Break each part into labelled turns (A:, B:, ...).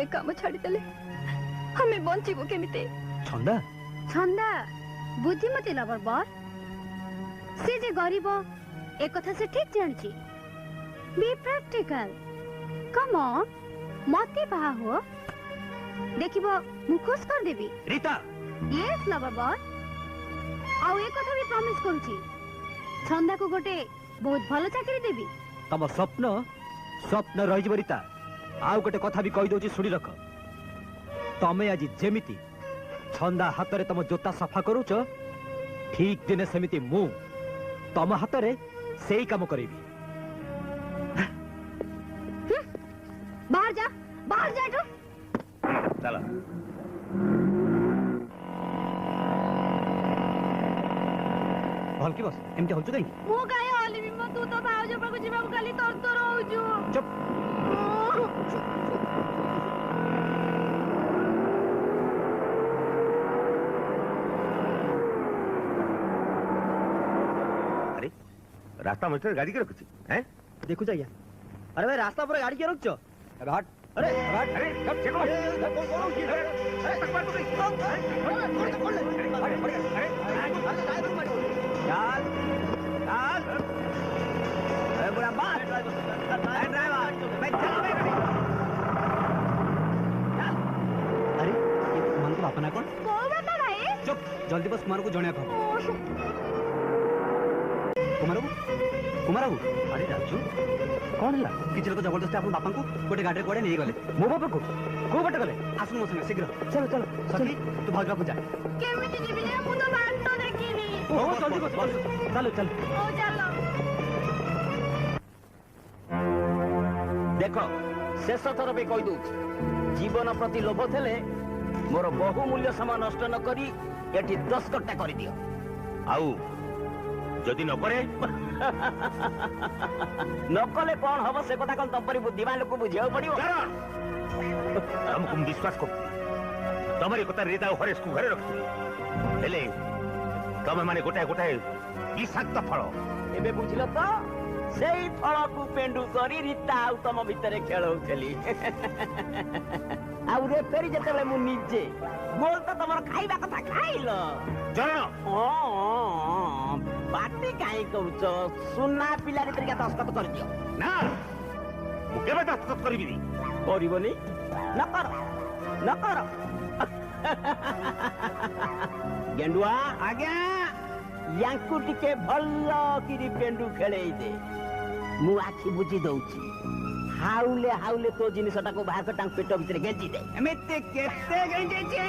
A: ए काम छाड़ीदेले हमें बंचीबो केमिते?
B: छंदा
C: छंदा बुद्धिमती लवर बर से जे गरीब एक कथा से ठीक जानची। बी प्रैक्टिकल कम ऑन मते बाहा हो देखिबो मु खुश कर देबी।
B: रीता
C: यस लवर बर आउ एक कथा भी प्रॉमिस करूची छंदा को गोटे बहुत भलो चाकरी देबी।
B: तम स्वप्न स्वप्न रही जब रीता आउ गोटे कथा भी कही दउची सुनी रख। तमे आज जेमिति छंदा हाथ रे तम जोता सफा करूच ठीक दिने सेमिति मु तम हाथ रे सेही काम करेबी।
C: बाहर जा तो
B: चला भल की बस एमती होचु कहीं
C: मु काहे हली बिम तू तो भाउज पर जिबा खाली तर होजु।
B: चुप
D: अरे रास्ता मझे गाड़ी के रखुची हैं
B: देखु जाइया। अरे भाई रास्ता पर गाड़ी के रखछ अबे हट। अरे हट
D: अरे सब चेक
B: चल चल अरे बुरा बात ड्राइवर मैं चल अरे ये कुमार को बापा ना कौन
C: को बाबा भाई
B: चुप जल्दी बस कुमार को जणिया कह। कुमार अरे राजू कौन है किसी लोग जबरदस्ती अपन बापा को गोटे गाड़ी कोड़े नहीं गले मो बापा को बटे गले आसु मो संगे शीघ्र चलो चलो सखी तू भागवा को जा
C: केमिति जीवी जे मु तो बात तो देखिनी।
B: ओ जल्दी बस चलो चल
C: ओ चलो
E: देख शेष थर भी कही दूच जीवन प्रति लोभ थे मोर बहुमूल्य समय नष्ट न करी एठी 10 कट्टा कर दियो
D: आउ जदि न करे
E: न कले कौन हम से कथा कौन तपरी बुद्धिमान लोक बुझिया पड़ियो।
D: हमको विश्वास कर तमरी कथा रीता हरेश को घरे रखी हेले तमे माने गोटाए गोटाए विषाक्त फल
E: एबे बुझिल तो सेई फल को पेंडू करी रीता आउ तम भितरे खेलौथली आउ रे फेरी जतले मु निजे बोल तो तमर खाइबा कथा खाइलो
D: चलो
E: बाटी काई करूच सुना पिला रे तरीका दस्तखत कर दियो
D: ना मु केबे दस्तखत करबी
E: करबनी न कर गेंडुआ
B: आज्ञा
E: यांकु टिके भल्ल किरी पेंडू खेलेई दे मु आखि बुझी दउची हाउले हाउले तो जिनिसटा को बाहर टांग पेट भीतर गेंजी दे
B: एमिते केते गेंजे छे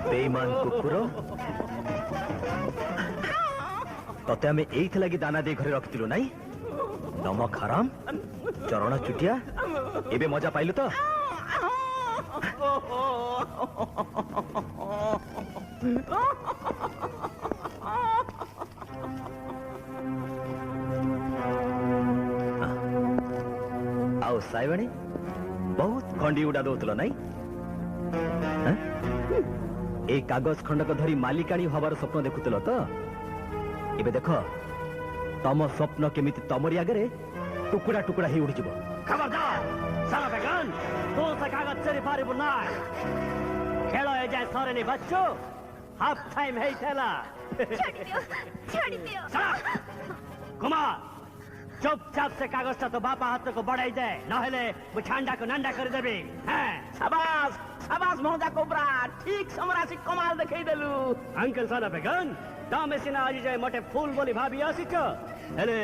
B: बेईमान कुकुर तते आम एइथ लगी दाना दे घरे रखिलु नाई नमक हराम चरण चुटिया एबे मजा पाइलु तो आओ साइवाणी बहुत खंडी उड़ा दौल नाई ए कागज खंडक धरी मालिकाणी हबार स्वप्न देखुल तो एबे देख तम स्वप्न केमिति तमरी आगे टुकुड़ा टुकुड़ा ही उड़ीज
E: खबरदार साला बेगान तो से कागज चेरी पारिबु ना खेल ए जाए सरेनी बच्चो हाफ टाइम है थेला
A: छोड़ी दियो
E: कुमार चुपचाप से कागजटा तो बापा हाथ को बढ़ाई दे नहले मु ठंडा को नंडा कर देबी हैं शाबाश शाबाश मोजा कोबरा ठीक समरासी कमाल देखै देलु अंकल साला बेगान दामे सिना आज जाए मोटे फूल बोली भाभी आसी छ हेले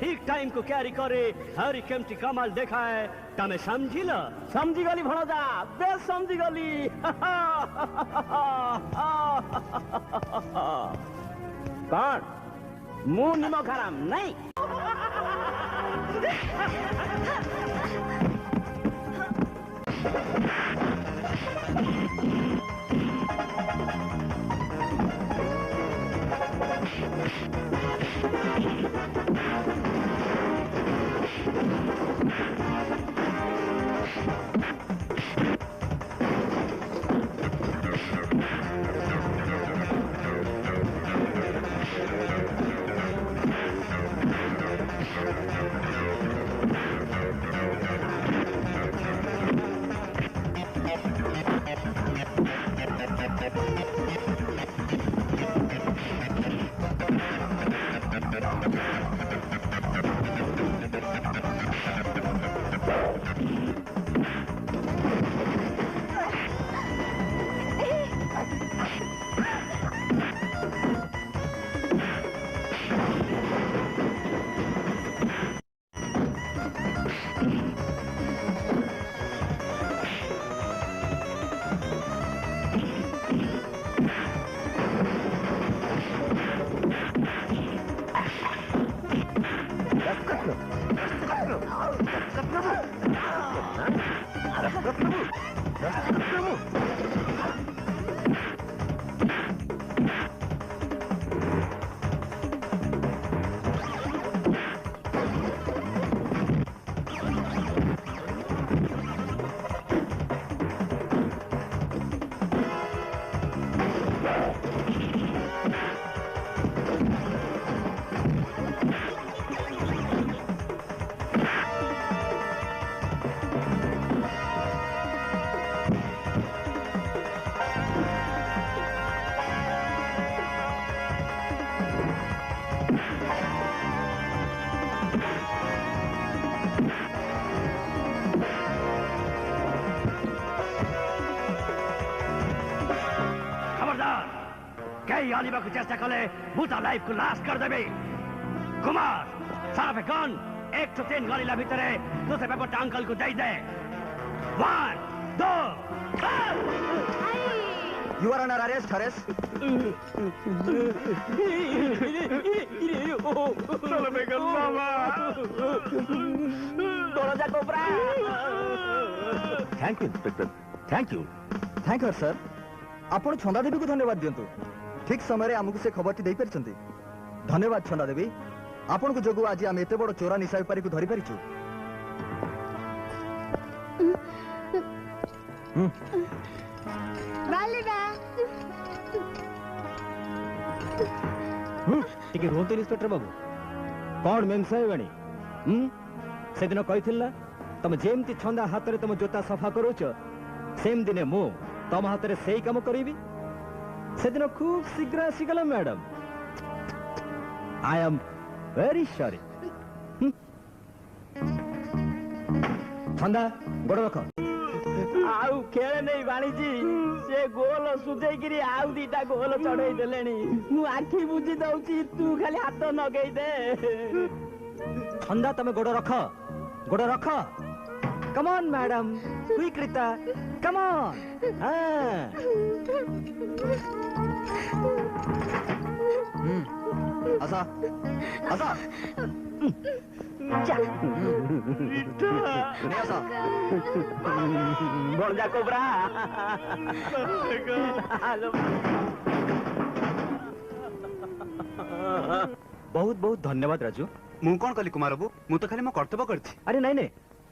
E: ठीक टाइम को कैरी करे हरी केमटी कमाल देखाए तमे समझी गली भणजा बेस समझी गली कौन मुंह निमो खराम नहीं आलिबा को चेष्टा कले मुता लाइफ को लाश कर देबे कुमार सारा बेगान 1 to 3 गाली ला भीतरे दूसरे पेपर अंकल को दे दे 1 2
B: You are under arrest, Haris.
E: Salah began mama. Tolong jaga Cobra.
B: Thank you, Inspector. Thank you. Thank you, sir. आपण छंदा देवी को धन्यवाद दियंतु ठीक समय आमको से खबर दे पारछंती धन्यवाद छंदा देवी आपण को जोगु आज आम एते बड़ चोरा निशा बेपारी को धरि पारिछु टिके रोते इंस्पेक्टर बाबू कौन मेमसा हेबानी से दिन कहिथिला तुम जेमती छंदा हाथ रे तुम जोता सफा करूछ सेम दिने मु तुम हाथ रे सेही काम करीबी से दिन खूब शीघ्र आसीगला madam I am very sorry छंदा गोड़ रख
E: आउ खेले नहीं बाणीजी से गोल सुझेई गिरी आउ दीटा गोल चढ़ई देलेनी मु आखी बुझी दउची तू खाली हाथ नगई दे
B: छंदा तमे गोड़ रख come on madam quick Rita come on आसा आसा
E: ଭଣଜା କୋବ୍ରା
B: ବହୁତ ବହୁତ ଧନ୍ୟବାଦ ରାଜୁ।
F: ମୁଁ କଣ କଲି କୁମାର ବାବୁ, ମୁଁ ତ ଖାଲି ମୋ କର୍ତ୍ତବ୍ୟ କରିଛି।
B: ଆରେ ନାଇଁ ନାଇଁ,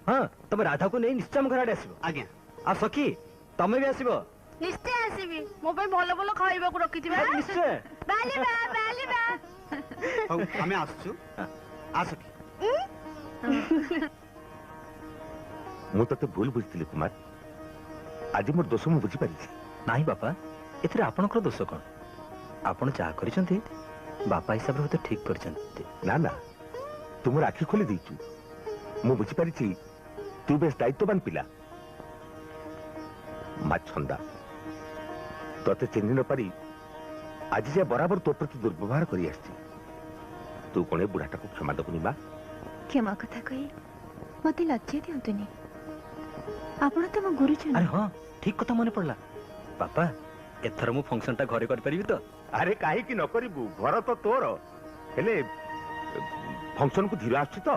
B: ହଁ ତମେ ରାଧାକୁ ନେଇ ନିଶ୍ଚୟ ଆମ ଘର ଆଡେ ଆସିବ।
F: ଆଜ୍ଞା।
B: ଆଉ ସଖୀ ତମେ ବି ଆସିବ।
A: ନିଶ୍ଚୟ ଆସିବି। ମୋ ପାଇଁ ଭଲ ଭଲ ଖାଇବାକୁ ରଖିଥିବେ।
B: ନିଶ୍ଚୟ।
A: ବାଲିବା ବାଲିବା।
F: ହଉ ଆମେ ଆସୁଛୁ। ଆସ କି।
D: ମୁଁ ତତେ ଭୁଲ ବୁଝିଥିଲି କୁମାର। ଆଜି ମୋର ଦୋଷ ମୁଁ ବୁଝିପାରିଛି।
B: ନାହିଁ ବାପା, ଏଥିରେ ଆପଣଙ୍କର ଦୋଷ କଣ? ଆପଣ ଯାହା କରିଛନ୍ତି ବାପା ହିସାବରେ ହୁଏତ ଠିକ କରିଛନ୍ତି।
D: ନା ନା, ତୁ ମୋର ଆଖି ଖୋଲି ଦେଇଛୁ। ମୁଁ ବୁଝିପାରିଛି ତୁ ବେଶ ଦାୟିତ୍ୱବାନ ପିଲା। ମା ଛନ୍ଦା, ତତେ ଚିହ୍ନି ନ ପାରି ଆଜି ଯେ ବରାବର ତୋ ପ୍ରତି ଦୁର୍ବ୍ୟବହାର କରି ଆସିଛି। ତୁ କଣ ଏ ବୁଢାଟାକୁ କ୍ଷମା ଦେବୁନି ମା?
A: କ୍ଷମା କଥା କହି ମତେ ଲଜ୍ଜା ଦିଅନ୍ତୁନି। ଆପଣ ତ ମୋ ଗୁରୁଜନ।
B: ଆରେ ହଁ, ଠିକ କଥା ମନେ ପଡିଲା। ବାପା, ଏଥର ମୁଁ ଫଙ୍କସନ ଟା ଘରେ କରିପାରିବି ତ?
D: ଆରେ କାହିଁକି ନ କରିବୁ, ଘର ତ ତୋର। ହେଲେ ଫଙ୍କସନକୁ ଧୀର ଆସୁଛି ତ?